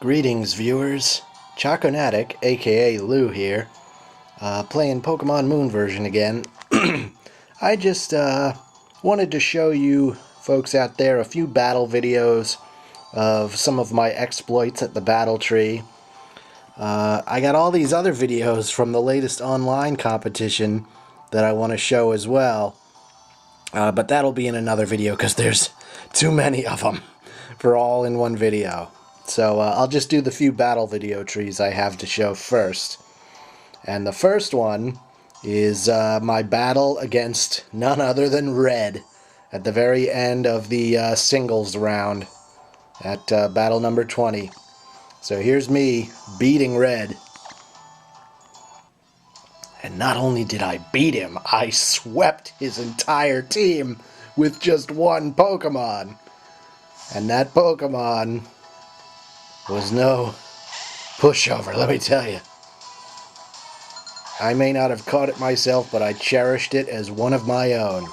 Greetings, viewers. Choconatic, aka Lou here, playing Pokemon Moon version again. I just wanted to show you folks out there a few battle videos of some of my exploits at the battle tree. I got all these other videos from the latest online competition that I want to show as well. But that'll be in another video because there's too many of them for all in one video. So I'll just do the few battle video trees I have to show first. And the first one is my battle against none other than Red at the very end of the singles round at battle number 20. So here's me beating Red. And not only did I beat him, I swept his entire team with just one Pokemon. And that Pokemon was no pushover, let me tell you. I may not have caught it myself, but I cherished it as one of my own.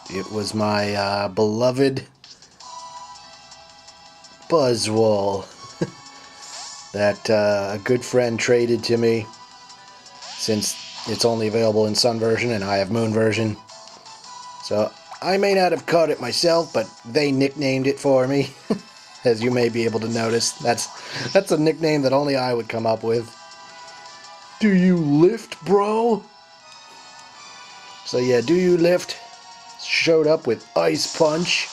It was my beloved Buzzwole that a good friend traded to me, since it's only available in Sun version and I have Moon version. So I may not have caught it myself, but they nicknamed it for me. As you may be able to notice, that's a nickname that only I would come up with. Do you lift, bro? So yeah, Do You Lift showed up with Ice Punch.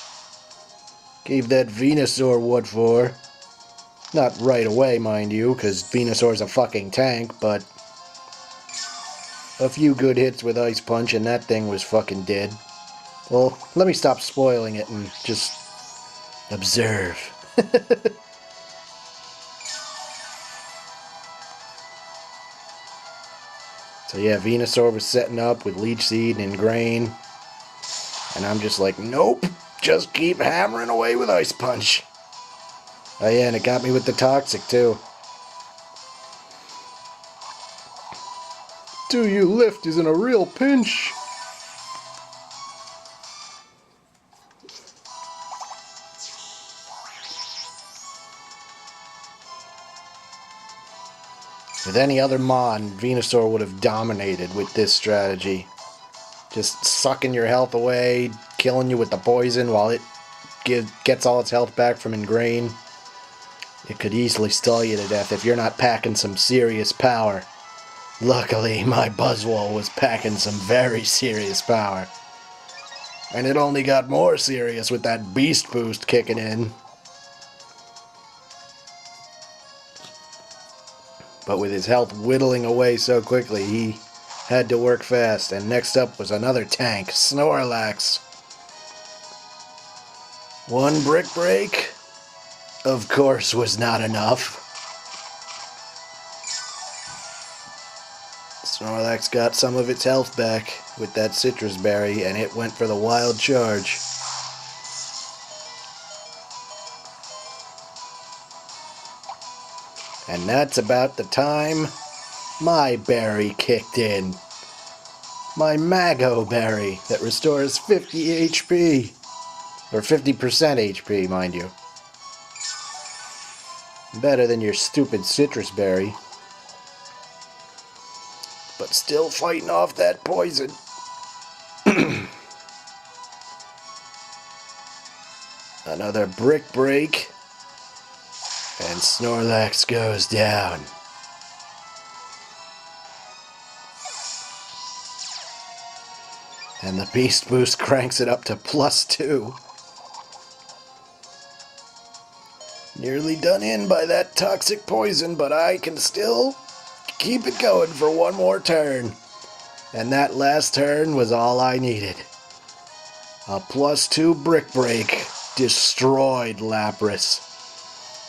Gave that Venusaur what for. Not right away, mind you, because Venusaur's a fucking tank, but a few good hits with Ice Punch and that thing was fucking dead. Well, let me stop spoiling it and just observe. So yeah, Venusaur was setting up with Leech Seed and Ingrain. And I'm just like, nope, just keep hammering away with Ice Punch. Oh yeah, and it got me with the Toxic too. Do You Lift is in a real pinch. With any other Mon, Venusaur would have dominated with this strategy. Just sucking your health away, killing you with the poison while it gets all its health back from Ingrain. It could easily stall you to death if you're not packing some serious power. Luckily, my Buzzwole was packing some very serious power. And it only got more serious with that Beast Boost kicking in. But with his health whittling away so quickly, he had to work fast. And next up was another tank, Snorlax. One Brick Break, of course, was not enough. Snorlax got some of its health back with that Citrus Berry, and it went for the Wild Charge. And that's about the time my berry kicked in. My Mago Berry that restores 50 HP. Or 50% HP, mind you. Better than your stupid Citrus Berry. But still fighting off that poison. Another Brick Break. And Snorlax goes down. And the Beast Boost cranks it up to +2. Nearly done in by that toxic poison, but I can still keep it going for one more turn. And that last turn was all I needed. A +2 Brick Break destroyed Lapras.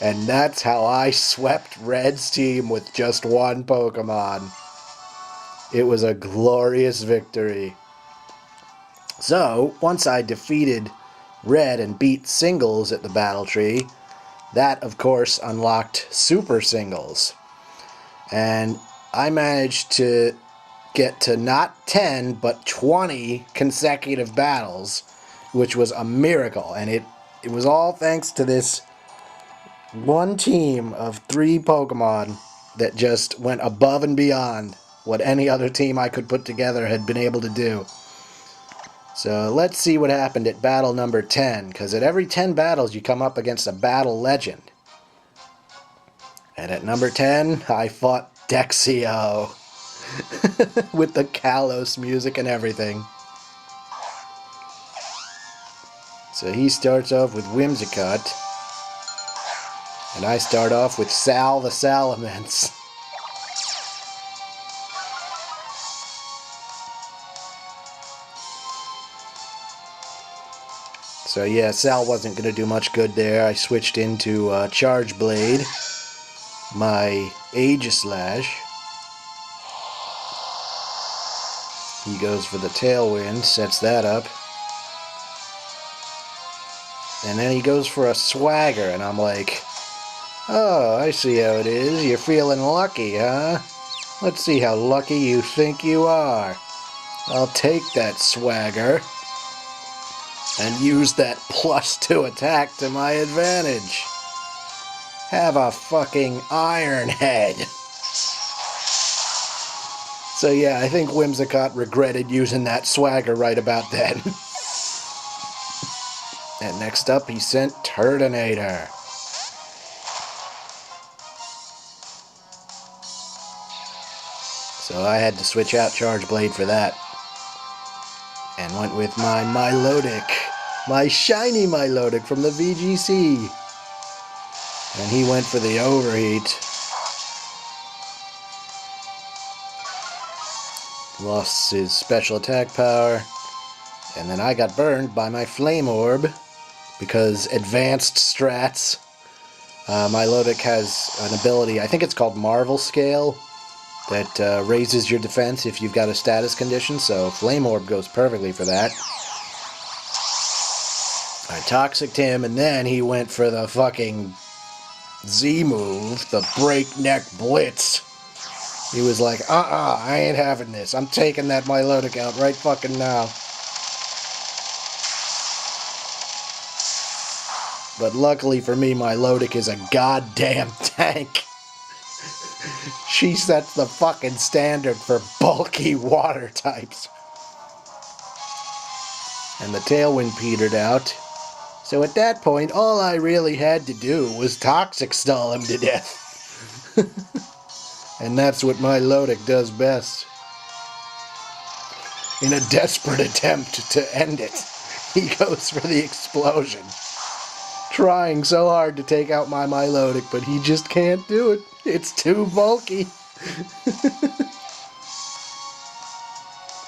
And that's how I swept Red's team with just one Pokemon. It was a glorious victory. So, once I defeated Red and beat Singles at the battle tree, that, of course, unlocked Super Singles. And I managed to get to not 10, but 20 consecutive battles, which was a miracle. And it it was all thanks to this one team of 3 Pokemon that just went above and beyond what any other team I could put together had been able to do. So let's see what happened at battle number 10, because at every 10 battles you come up against a battle legend. And at number 10, I fought Dexio with the Kalos music and everything. So he starts off with Whimsicott, and I start off with Sal the Salamence. So yeah, Sal wasn't going to do much good there. I switched into Charge Blade, my Aegislash. He goes for the Tailwind, sets that up. And then he goes for a Swagger, and I'm like, oh, I see how it is. You're feeling lucky, huh? Let's see how lucky you think you are. I'll take that Swagger and use that +2 attack to my advantage. Have a fucking Iron Head. So yeah, I think Whimsicott regretted using that Swagger right about then. And next up, he sent Turtonator. So I had to switch out Charge Blade for that. And went with my Milotic. My shiny Milotic from the VGC. And he went for the Overheat. Lost his special attack power. And then I got burned by my Flame Orb. Because advanced strats. Milotic has an ability, I think it's called Marvel Scale, that raises your defense if you've got a status condition, so Flame Orb goes perfectly for that. I Toxiced him, and then he went for the fucking Z move, the Breakneck Blitz. He was like, I ain't having this. I'm taking that Milotic out right fucking now. But luckily for me, Milotic is a goddamn tank. She sets the fucking standard for bulky water types. And the Tailwind petered out. So at that point, all I really had to do was Toxic Stall him to death. And that's what Milotic does best. In a desperate attempt to end it, he goes for the Explosion. Trying so hard to take out my Milotic, but he just can't do it. It's too bulky.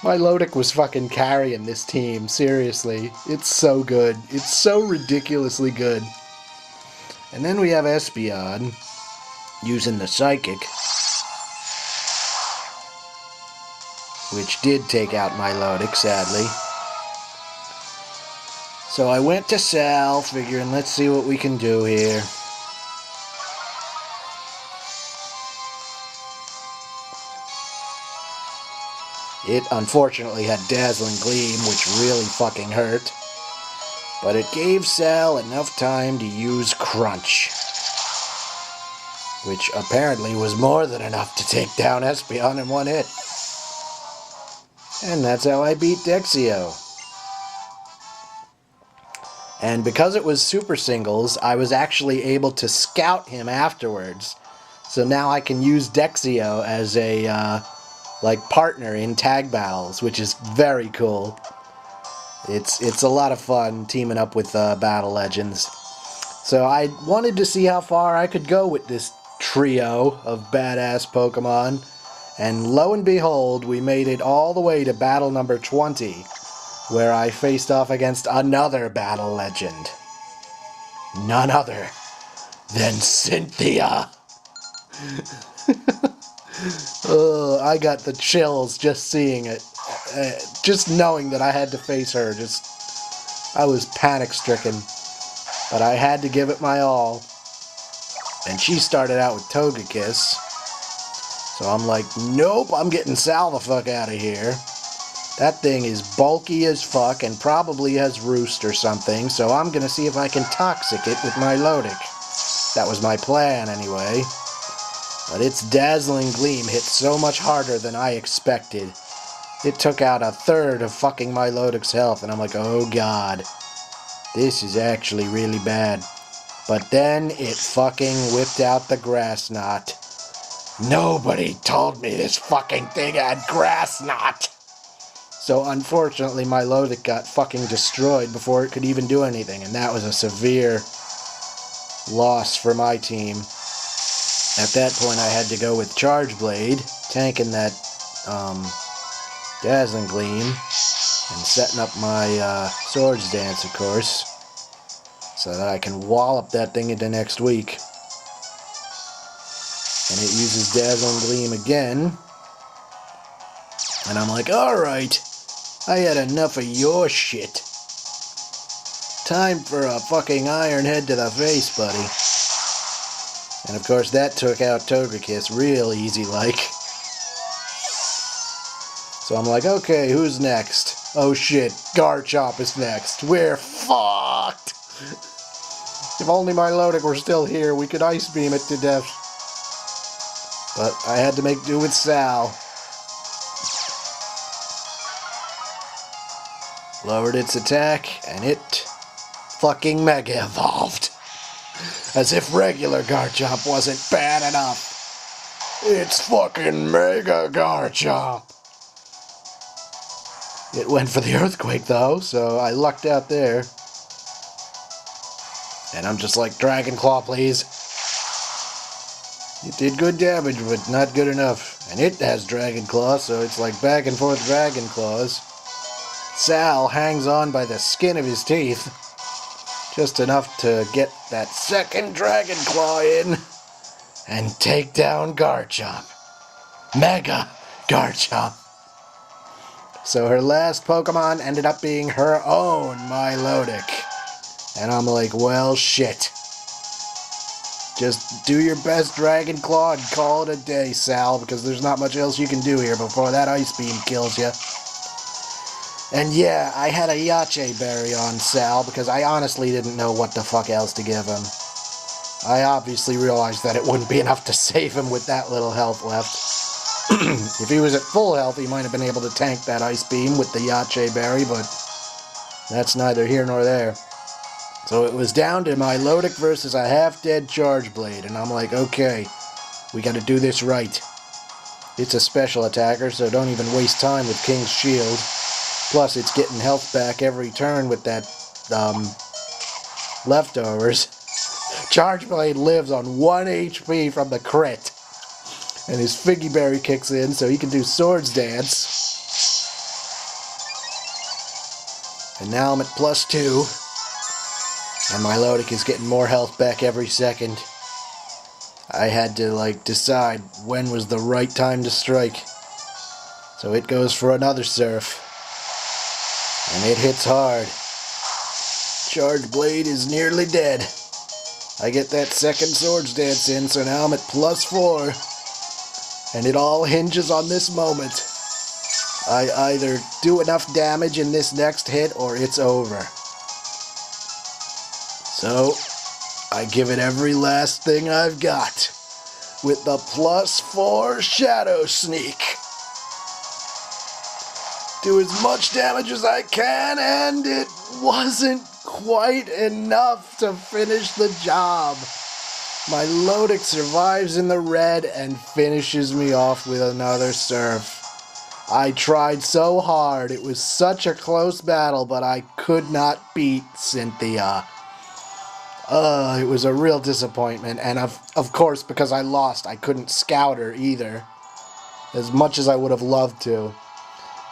Milotic was fucking carrying this team, seriously. It's so good. It's so ridiculously good. And then we have Espeon using the Psychic, which did take out Milotic, sadly. So I went to Sal, figuring let's see what we can do here. It unfortunately had Dazzling Gleam, which really fucking hurt. But it gave Sal enough time to use Crunch, which apparently was more than enough to take down Espeon in one hit. And that's how I beat Dexio. And because it was Super Singles, I was actually able to scout him afterwards. So now I can use Dexio as a partner in tag battles, which is very cool. It's a lot of fun teaming up with Battle Legends. So I wanted to see how far I could go with this trio of badass Pokemon. And lo and behold, we made it all the way to battle number 20, where I faced off against another Battle Legend. None other than Cynthia. I got the chills just seeing it. Just knowing that I had to face her. I was panic-stricken. But I had to give it my all. And she started out with Togekiss. So I'm like, nope, I'm getting Sal the fuck out of here. That thing is bulky as fuck and probably has roost or something, so I'm gonna see if I can toxic it with my Lodic. That was my plan anyway. But its dazzling gleam hit so much harder than I expected. It took out a third of fucking my Lodic's health, and I'm like, oh god. This is actually really bad. But then it fucking whipped out the grass knot. Nobody told me this fucking thing had grass knot! So unfortunately my Lodic got fucking destroyed before it could even do anything, and that was a severe loss for my team. At that point I had to go with Charge Blade, tanking that Dazzling Gleam, and setting up my Swords Dance, of course, so that I can wallop that thing into next week. And it uses Dazzling Gleam again, and I'm like, alright, I had enough of your shit. Time for a fucking iron head to the face, buddy. And of course that took out Togekiss real easy like. So I'm like, okay, who's next? Oh shit, Garchomp is next. We're fucked! If only my Lodic were still here, we could Ice Beam it to death. But I had to make do with Sal. Lowered its attack, and it fucking Mega Evolved. As if regular Garchomp wasn't bad enough. It's fucking Mega Garchomp. It went for the Earthquake though, so I lucked out there. And I'm just like, Dragon Claw, please. It did good damage, but not good enough. And it has Dragon Claw, so it's like back and forth Dragon Claws. Sal hangs on by the skin of his teeth. Just enough to get that second Dragon Claw in. And take down Garchomp. Mega Garchomp. So her last Pokemon ended up being her own Milotic. And I'm like, well, shit. Just do your best Dragon Claw and call it a day, Sal, because there's not much else you can do here before that Ice Beam kills you. And yeah, I had a Yache Berry on Sal because I honestly didn't know what the fuck else to give him. I obviously realized that it wouldn't be enough to save him with that little health left. If he was at full health, he might have been able to tank that Ice Beam with the Yache Berry, but that's neither here nor there. So it was down to my Lodic versus a half-dead Charge Blade, and I'm like, okay, we gotta do this right. It's a special attacker, so don't even waste time with King's Shield. Plus, it's getting health back every turn with that, leftovers. Charge Blade lives on 1 HP from the crit. And his Figgy Berry kicks in, so he can do Swords Dance. And now I'm at +2. And my Lodic is getting more health back every second. I had to, like, decide when was the right time to strike. So it goes for another Surf. And it hits hard. Charge Blade is nearly dead. I get that second Swords Dance in, so now I'm at +4. And it all hinges on this moment. I either do enough damage in this next hit, or it's over. So, I give it every last thing I've got. With the +4 Shadow Sneak. Do as much damage as I can, and it wasn't quite enough to finish the job. My Lodic survives in the red and finishes me off with another Surf. I tried so hard. It was such a close battle, but I could not beat Cynthia. It was a real disappointment, and of course, because I lost, I couldn't scout her either, as much as I would have loved to.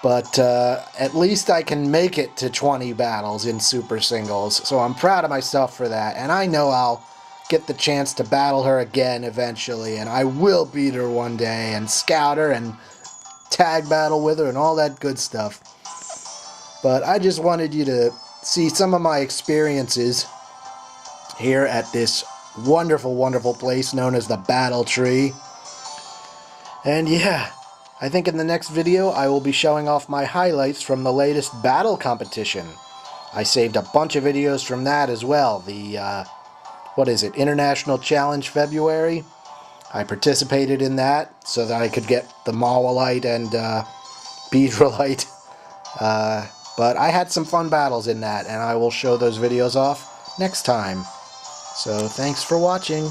But at least I can make it to 20 battles in Super Singles, so I'm proud of myself for that, and I know I'll get the chance to battle her again eventually, and I will beat her one day, and scout her, and tag battle with her, and all that good stuff. But I just wanted you to see some of my experiences here at this wonderful, wonderful place known as the Battle Tree. And yeah, I think in the next video I will be showing off my highlights from the latest battle competition. I saved a bunch of videos from that as well. The, what is it, International Challenge February? I participated in that so that I could get the Mawilite and Beedrillite. But I had some fun battles in that, and I will show those videos off next time. So thanks for watching.